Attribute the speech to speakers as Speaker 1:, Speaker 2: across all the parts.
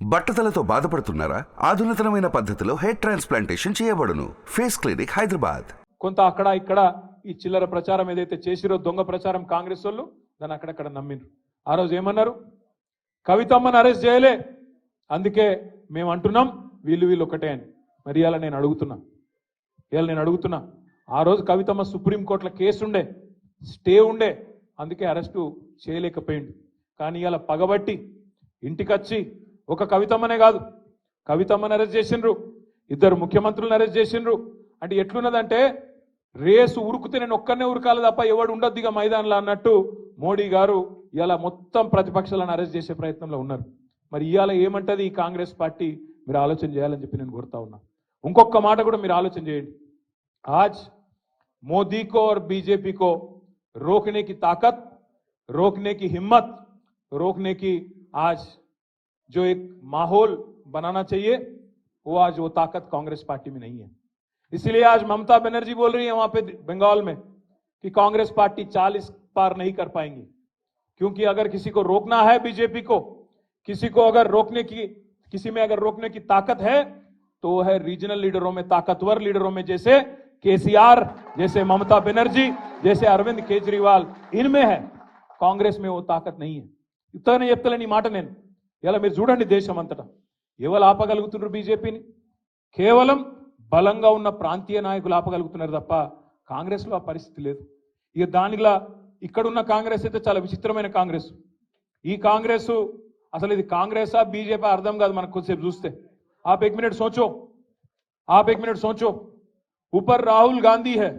Speaker 1: బట్టతలతో బాధపడుతున్నారా? ఆధునితనమైన పద్ధతిలో hair transplantation చేయబడును. Face clinic, Hyderabad.
Speaker 2: కొంత అక్కడ ఇక్కడ ఈ చిల్లర ప్రచారం ఏదైతే చేసిరో, దొంగ ప్రచారం కాంగ్రెస్ వాళ్ళు దాన్ని అక్కడక్కడ నమ్మిండ్రు. ఆ రోజు ఏమన్నారు? కవితమ్మని అరెస్ట్ చేయలే, అందుకే మేము అంటున్నాం వీళ్ళు ఒకటే అని. మరి ఇవాళ నేను అడుగుతున్నా, ఆ రోజు కవితమ్మ సుప్రీంకోర్టులో కేసు ఉండే, స్టే ఉండే, అందుకే అరెస్టు చేయలేకపోయిండు. కానీ ఇవాళ పగబట్టి ఇంటికొచ్చి ఒక కవితమ్మనే కాదు, కవితమ్మని అరెస్ట్ చేసిండ్రు, 2 ముఖ్యమంత్రులను అరెస్ట్ చేసిండ్రు. అంటే ఎట్లున్నదంటే రేసు ఉరుకుతే నేను ఒక్కనే ఉరకాలి తప్ప ఎవడు ఉండొద్దు ఇక మైదానంలో అన్నట్టు మోడీ గారు ఇలా మొత్తం ప్రతిపక్షాలను అరెస్ట్ చేసే ప్రయత్నంలో ఉన్నారు. మరి ఇవాళ ఏమంటది ఈ కాంగ్రెస్ పార్టీ? మీరు ఆలోచన చేయాలని చెప్పి నేను కోరుతా ఉన్నా. ఇంకొక మాట కూడా మీరు ఆలోచన చేయండి. आज मोदी को और बीजेपी को रोकने की ताकत, रोकने की हिम्मत, रोकने की आज जो एक माहौल बनाना चाहिए, वो आज वो ताकत कांग्रेस पार्टी में नहीं है. इसलिए आज ममता बनर्जी बोल रही है वहां पे बंगाल में कि कांग्रेस पार्टी 40 पार नहीं कर पाएंगी, क्योंकि अगर किसी को रोकना है बीजेपी को, किसी को अगर रोकने की, किसी में अगर रोकने की ताकत है तो वो है रीजनल लीडरों में, ताकतवर लीडरों में, जैसे केसीआर, जैसे ममता बनर्जी, जैसे अरविंद केजरीवाल, इनमें है. कांग्रेस में वो ताकत नहीं है. ఇతనే చెప్తలేని మాట నేను. ఇలా మీరు చూడండి దేశం అంతటా ఎవరు ఆపగలుగుతున్నారు బీజేపీని? కేవలం బలంగా ఉన్న ప్రాంతీయ నాయకులు ఆపగలుగుతున్నారు తప్ప కాంగ్రెస్లో ఆ పరిస్థితి లేదు. ఇక దానిలా ఇక్కడున్న కాంగ్రెస్ అయితే చాలా విచిత్రమైన కాంగ్రెస్. ఈ కాంగ్రెస్ అసలు ఇది కాంగ్రెసా బీజేపీ అర్థం కాదు మనకు కొద్దిసేపు చూస్తే. आप एक मिनट सोचो, ऊपर राहुल गांधी है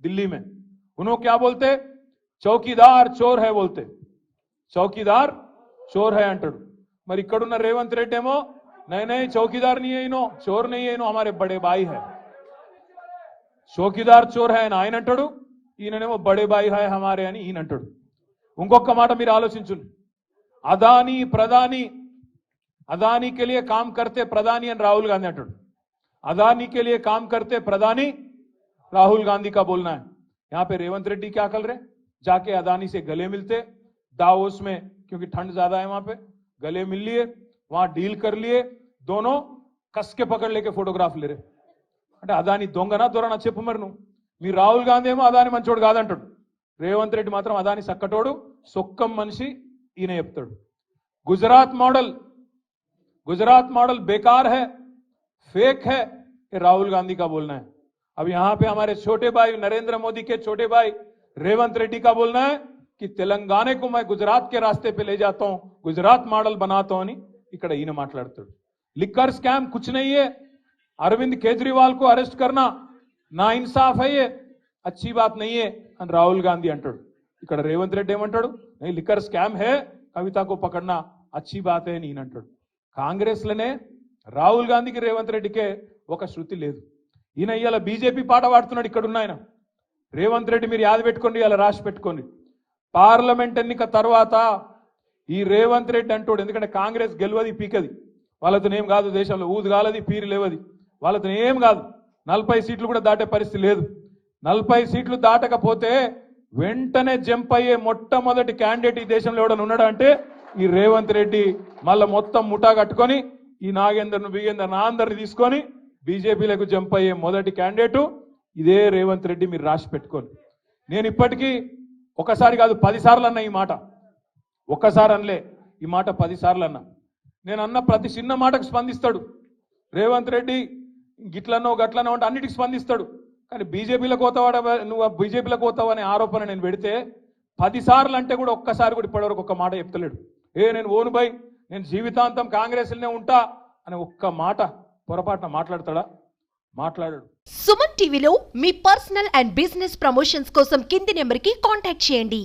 Speaker 2: दिल्ली में, उन्होंने क्या बोलते? चौकीदार चोर है बोलते, चौकीदार चोर है अंटाడు. మరి ఇక్కడున్న రేవంత్ రెడ్డి ఏమో नहीं चौकीदार नहीं है इनो, चोर नहीं है इनो, हमारे बड़े भाई है. चौकीदार चोर है అని ఆయన అంటాడు, ఈయననేమో బడే బాయి है हमारे అని ఈయన అంటాడు. ఇంకొక మాట మీరు ఆలోచించండి. अदानी के लिए काम करते प्रधानी and राहुल गांधी अंटाడు. अदानी के लिए काम करते प्रधानी राहुल गांधी का बोलना है. यहां पे रेवंत रेड्डी क्या कर रहे? जाके अदानी से गले मिलते दावोस में, क्योंकि ठंड ज्यादा है वहां पे, गले मिल लिए, वहां डील कर लिए, दोनों कस के पकड़ लेके फोटोग्राफ ले रहे. అంటే అదాని దొంగనా దొరనా చెప్పు మరి నువ్వు. మీ రాహుల్ గాంధీ ఏమో అదాని మంచోడు కాదంటాడు, రేవంత్ రెడ్డి మాత్రం అదాని సక్కటోడు, సొక్కం మనిషి ఈయన చెప్తాడు. गुजरात मॉडल बेकार है, फेक है, ये राहुल गांधी का बोलना है. अब यहां पे हमारे छोटे भाई नरेंद्र मोदी के छोटे भाई रेवंत रेड्डी का बोलना है कि तेलंगाना को मैं गुजरात के रास्ते पे ले जाता हूं, गुजरात मॉडल बनाता हूं అని ఇక్కడ ఈయన మాట్లాడుతాడు. लिकर स्कैम कुछ नहीं है, अरविंद केजरीवाल को अरेस्ट करना ना इंसाफ है, ये अच्छी बात नहीं है అని రాహుల్ గాంధీ అంటాడు. ఇక్కడ రేవంత్ రెడ్డి ఏమంటాడు? नहीं लिकर स्कैम है, कविता को पकड़ना अच्छी बात है అని ఈయన అంటాడు. కాంగ్రెస్లోనే రాహుల్ గాంధీకి రేవంత్ రెడ్డికే ఒక శృతి లేదు. ఈయన ఇవాళ బీజేపీ పాట పాడుతున్నాడు. ఇక్కడ ఉన్న ఆయన రేవంత్ రెడ్డి మీరు యాద పెట్టుకోండి, ఇలా రాసి పెట్టుకోండి. పార్లమెంట్ ఎన్నిక తర్వాత ఈ రేవంత్ రెడ్డి అంటాడు, ఎందుకంటే కాంగ్రెస్ గెలవది పీకది, వాళ్ళతో ఏం కాదు, దేశంలో ఊదు కాలది, పీరు లేవది, వాళ్ళతో ఏం కాదు. 40 సీట్లు కూడా దాటే పరిస్థితి లేదు. 40 సీట్లు దాటకపోతే వెంటనే జంప్ అయ్యే మొట్టమొదటి క్యాండిడేట్ ఈ దేశంలో ఎవడన్నా ఉన్నాడా అంటే ఈ రేవంత్ రెడ్డి. మళ్ళీ మొత్తం ముఠా కట్టుకొని ఈ నాగేందర్ను బిగేందర్ నా అందరిని తీసుకొని బీజేపీలకు జంప్ అయ్యే మొదటి క్యాండిడేటు ఇదే రేవంత్ రెడ్డి. మీరు రాసి పెట్టుకోండి. నేను ఇప్పటికీ ఒకసారి కాదు 10 సార్లు అన్నా ఈ మాట, ఒక్కసారి అనలే ఈ మాట, 10 సార్లు అన్నా. నేను అన్న ప్రతి చిన్న మాటకు స్పందిస్తాడు రేవంత్ రెడ్డి. గిట్లనో గట్లనో అంటే అన్నిటికి స్పందిస్తాడు. కానీ బీజేపీలకు పోతావాడ, నువ్వు బీజేపీలకు పోతావు అనే ఆరోపణ నేను పెడితే 10 సార్లు అంటే కూడా ఒక్కసారి కూడా ఇప్పటివరకు ఒక్క మాట చెప్తలేడు. నేను ఓను బై, నేను జీవితాంతం కాంగ్రెస్లోనే ఉంటా అని ఒక్క మాట పొరపాటున మాట్లాడతాడా? మాట్లాడాడు.
Speaker 3: సుమన్ టీవీలో మీ పర్సనల్ అండ్ బిజినెస్ ప్రమోషన్స్ కోసం కింది నెంబర్కి కాంటాక్ట్ చేయండి.